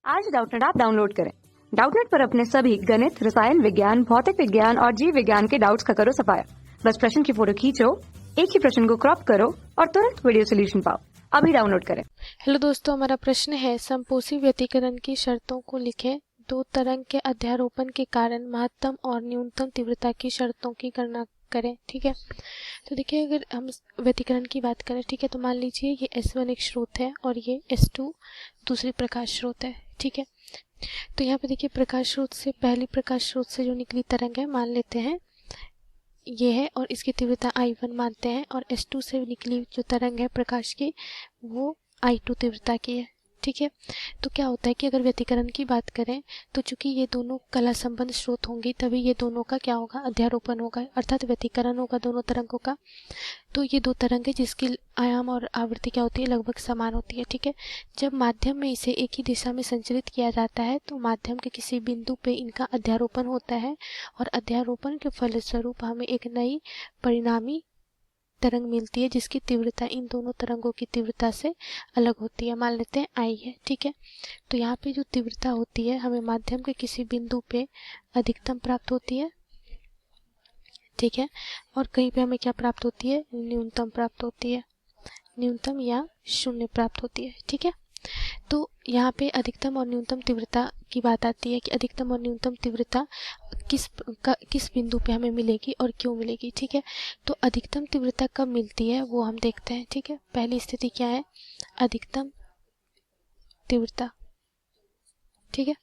आज Doubtnut app download करें। Doubtnut पर अपने सभी गणित, रसायन विज्ञान, भौतिक विज्ञान और जीव विज्ञान के डाउट्स का करो सफाया। बस प्रश्न की फोटो खींचो, एक ही प्रश्न को क्रॉप करो और तुरंत वीडियो सोल्यूशन पाओ। अभी डाउनलोड करें। हेलो दोस्तों, हमारा प्रश्न है समपोषी व्यतिकरण की शर्तों को लिखें। दो तरंग के अध्यारोपण के कारण महत्तम और न्यूनतम तीव्रता की शर्तों की गणना करें। ठीक है, तो देखिए अगर हम व्यतिकरण की बात करें, ठीक है, तो मान लीजिए ये S1 एक स्रोत है और ये S2 दूसरी प्रकाश स्रोत है। ठीक है, तो यहाँ पे देखिए प्रकाश स्रोत से पहली प्रकाश स्रोत से जो निकली तरंग है मान लेते हैं ये है और इसकी तीव्रता I1 मानते हैं, और S2 से निकली जो तरंग है प्रकाश की वो I2 तीव्रता की है। ठीक है, तो क्या होता है कि अगर व्यतिकरण की बात करें तो चूंकि ये दोनों कला संबंध स्रोत होंगी तभी ये दोनों का क्या होगा, अध्यारोपण होगा, अर्थात व्यतिकरण होगा दोनों तरंगों का। तो ये दो तरंग है जिसकी आयाम और आवृत्ति क्या होती है, लगभग समान होती है। ठीक है, जब माध्यम में इसे एक ही दिशा में संचरित किया जाता है तो माध्यम के किसी बिंदु पे इनका अध्यारोपण होता है और अध्यारोपण के फलस्वरूप हमें एक नई परिणामी तरंग मिलती है जिसकी तीव्रता इन दोनों तरंगों की तीव्रता से अलग होती है। मान लेते हैं I है। ठीक है, तो यहाँ पे जो तीव्रता होती है हमें माध्यम के किसी बिंदु पे अधिकतम प्राप्त होती है। ठीक है, और कहीं पे हमें क्या प्राप्त होती है, न्यूनतम प्राप्त होती है, न्यूनतम या शून्य प्राप्त होती है। ठीक है, तो यहाँ पे अधिकतम और न्यूनतम तीव्रता की बात आती है कि अधिकतम और न्यूनतम तीव्रता किस बिंदु पे हमें मिलेगी और क्यों मिलेगी। ठीक है, तो अधिकतम तीव्रता कब मिलती है वो हम देखते हैं। ठीक है, पहली स्थिति क्या है, अधिकतम तीव्रता। ठीक है,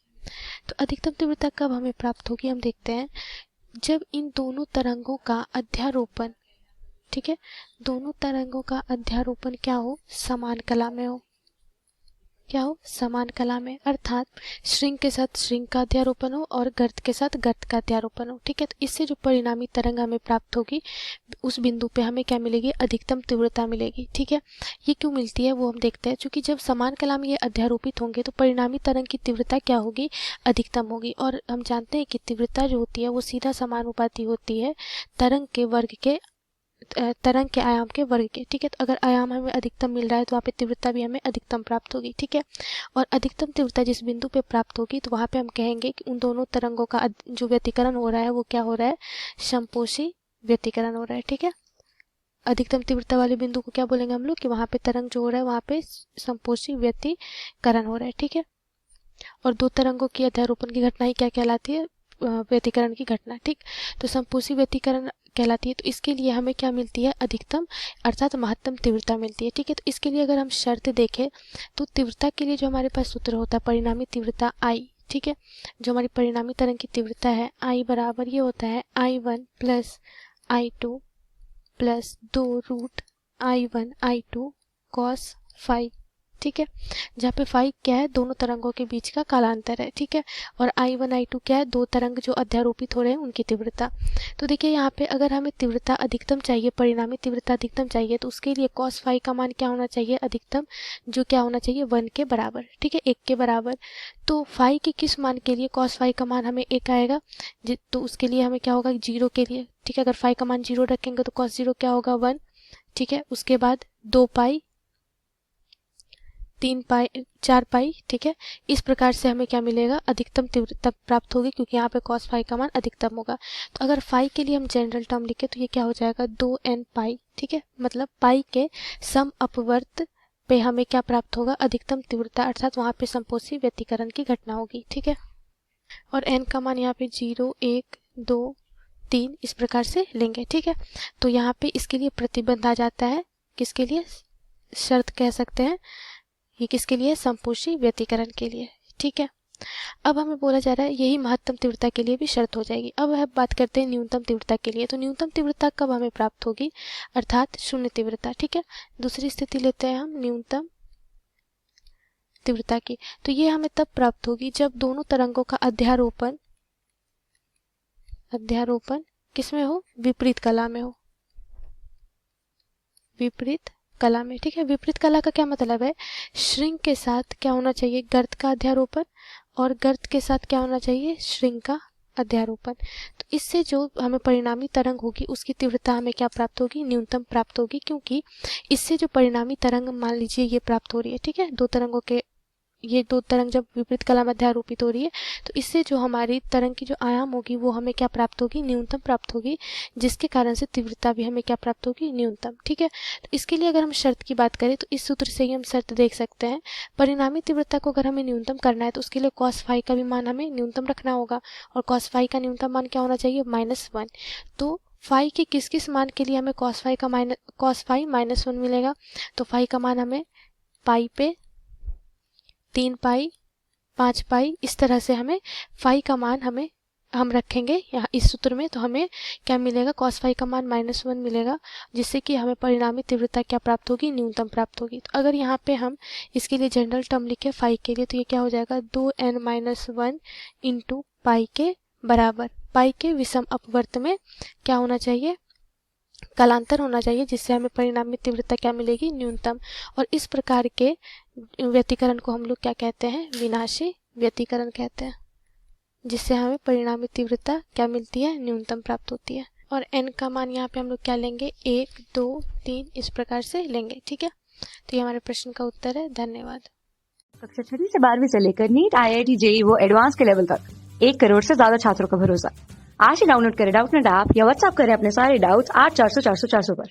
तो अधिकतम तीव्रता कब हमें प्राप्त होगी, हम देखते हैं जब इन दोनों तरंगों का अध्यारोपण, ठीक है, दोनों तरंगों का अध्यारोपण क्या हो, समान कला में हो। क्या हो, समान कला में, अर्थात श्रृंग के साथ श्रृंग का अध्यारोपण हो और गर्त के साथ गर्त का अध्यारोपण हो। ठीक है, तो इससे जो परिणामी तरंग हमें प्राप्त होगी उस बिंदु पे हमें क्या मिलेगी, अधिकतम तीव्रता मिलेगी। ठीक है, ये क्यों मिलती है वो हम देखते हैं। क्योंकि जब समान कला में ये अध्यारोपित होंगे तो परिणामी तरंग की तीव्रता क्या होगी, अधिकतम होगी, और हम जानते हैं कि तीव्रता जो होती है वो सीधा समानुपाती होती है तरंग के वर्ग के, तरंग के आयाम के वर्ग के। ठीक है, तो अगर आयाम हमें अधिकतम मिल रहा है तो वहाँ पे तीव्रता भी हमें अधिकतम प्राप्त होगी। ठीक है, और अधिकतम तीव्रता जिस बिंदु पे प्राप्त होगी तो वहाँ पे हम कहेंगे कि उन दोनों तरंगों का जो व्यतिकरण हो रहा है वो क्या हो रहा है, समपोषी व्यतिकरण हो रहा है। ठीक है, अधिकतम तीव्रता वाले बिंदु को क्या बोलेंगे हम लोग कि वहाँ पे तरंग जो हो रहा है वहाँ पे समपोषी व्यतिकरण हो रहा है। ठीक है, और दो तरंगों की अध्यारोपण की घटना ही क्या कहलाती है, व्यतिकरण की घटना। ठीक, तो समपोषी व्यतिकरण कहलाती है। तो इसके लिए हमें क्या मिलती है, अधिकतम अर्थात महत्तम तीव्रता मिलती है। ठीक है, तो इसके लिए अगर हम शर्त देखें तो तीव्रता के लिए जो हमारे पास सूत्र होता है परिणामी तीव्रता I। ठीक है, जो हमारी परिणामी तरंग की तीव्रता है I बराबर ये होता है I1 plus I2 plus 2√I1I2 cos phi. ठीक है, जहाँ पे फाई क्या है, दोनों तरंगों के बीच का कालांतर है। ठीक है, और I1 I2 क्या है, दो तरंग जो अध्यारोपित हो रहे हैं उनकी तीव्रता। तो देखिए यहाँ पे अगर हमें तीव्रता अधिकतम चाहिए, परिणामी तीव्रता अधिकतम चाहिए, तो उसके लिए cos फाई का मान क्या होना चाहिए, अधिकतम, जो क्या होना चाहिए 1 के बराबर। ठीक है, 1 के बराबर। तो फाई के किस मान के लिए cos फाई का मान हमें 1 आएगा, तो उसके लिए हमें क्या होगा, 0 के लिए। ठीक है, अगर फाई का मान 0 रखेंगे तो cos 0 क्या होगा, 1। ठीक है, उसके बाद 2 पाई, 3 पाई, 4 पाई। ठीक है, इस प्रकार से हमें क्या मिलेगा, अधिकतम तीव्रता प्राप्त होगी क्योंकि यहाँ पे cos फाई का मान अधिकतम होगा। तो अगर फाई के लिए हम जनरल टर्म लिखे तो ये क्या हो जाएगा, 2n पाई। ठीक है, मतलब पाई के सम अपवर्त पे हमें क्या प्राप्त होगा, अधिकतम तीव्रता, अर्थात वहाँ पे समपोषी व्यतिकरण की घटना होगी। ठीक है, और n का मान यहाँ पे 0, 1, 2, 3 इस प्रकार से लेंगे। ठीक है, तो यहाँ पे इसके लिए प्रतिबंध आ जाता है, किसके लिए, शर्त कह सकते हैं, ये किसके लिए, समपोषी व्यतिकरण के लिए। ठीक है, अब हमें बोला जा रहा है यही महत्तम तीव्रता के लिए भी शर्त हो जाएगी। अब हम बात करते हैं न्यूनतम तीव्रता के लिए। तो न्यूनतम तीव्रता कब हमें प्राप्त होगी, अर्थात शून्य तीव्रता। ठीक है, दूसरी स्थिति लेते हैं हम न्यूनतम तीव्रता की। तो ये हमें तब प्राप्त होगी जब दोनों तरंगों का अध्यारोपण किसमें हो, विपरीत कला में हो, विपरीत कला में। ठीक है, विपरीत कला का क्या मतलब है, श्रृंग के साथ क्या होना चाहिए, गर्त का अध्यारोपण, और गर्त के साथ क्या होना चाहिए, श्रृंग का अध्यारोपण। तो इससे जो हमें परिणामी तरंग होगी उसकी तीव्रता हमें क्या प्राप्त होगी, न्यूनतम प्राप्त होगी, क्योंकि इससे जो परिणामी तरंग मान लीजिए ये प्राप्त हो रही है। ठीक है, दो तरंगों के ये दो तरंग जब विपरीत कला में अध्यारोपित हो रही है तो इससे जो हमारी तरंग की जो आयाम होगी वो हमें क्या प्राप्त होगी, न्यूनतम प्राप्त होगी, जिसके कारण से तीव्रता भी हमें क्या प्राप्त होगी, न्यूनतम। ठीक है, तो इसके लिए अगर हम शर्त की बात करें तो इस सूत्र से ही हम शर्त देख सकते हैं। परिणामी तीव्रता को अगर हमें न्यूनतम करना है तो उसके लिए cos फाई का भी मान हमें न्यूनतम रखना होगा, और cos फाई का न्यूनतम मान क्या होना चाहिए, -1। तो फाई के किस किस मान के लिए हमें cos फाई -1 मिलेगा, तो फाई का मान हमें पाई पे 3 पाई 5 पाई इस तरह से हमें फाई का मान हम रखेंगे यहाँ इस सूत्र में, तो हमें क्या मिलेगा, cos फाई का मान -1 मिलेगा, जिससे कि हमें परिणामी तीव्रता क्या प्राप्त होगी, न्यूनतम प्राप्त होगी। तो अगर यहाँ पे हम इसके लिए जनरल टर्म लिखे फाई के लिए तो ये क्या हो जाएगा, 2n-1 इंटू पाई के बराबर, पाई के विषम अपवर्त में क्या होना चाहिए, कालांतर होना चाहिए, जिससे हमें परिणामी तीव्रता क्या मिलेगी, न्यूनतम। और इस प्रकार के व्यतिकरण को हम लोग क्या कहते हैं, विनाशी व्यतिकरण कहते हैं, जिससे हमें परिणामी तीव्रता क्या मिलती है, न्यूनतम प्राप्त होती है। और n का मान यहाँ पे हम लोग क्या लेंगे, 1 2 3 इस प्रकार से लेंगे। ठीक है, तो ये हमारे प्रश्न का उत्तर है। धन्यवाद। कक्षा 6 से 12वीं से लेकर नीट, IIT, JEE वो एडवांस के लेवल तक 1 करोड़ से ज्यादा छात्रों का भरोसा। आज ही डाउनलोड करें डाउटनेट ऐप या व्हाट्सएप करें अपने सारे डाउट्स 8400 400 400 पर।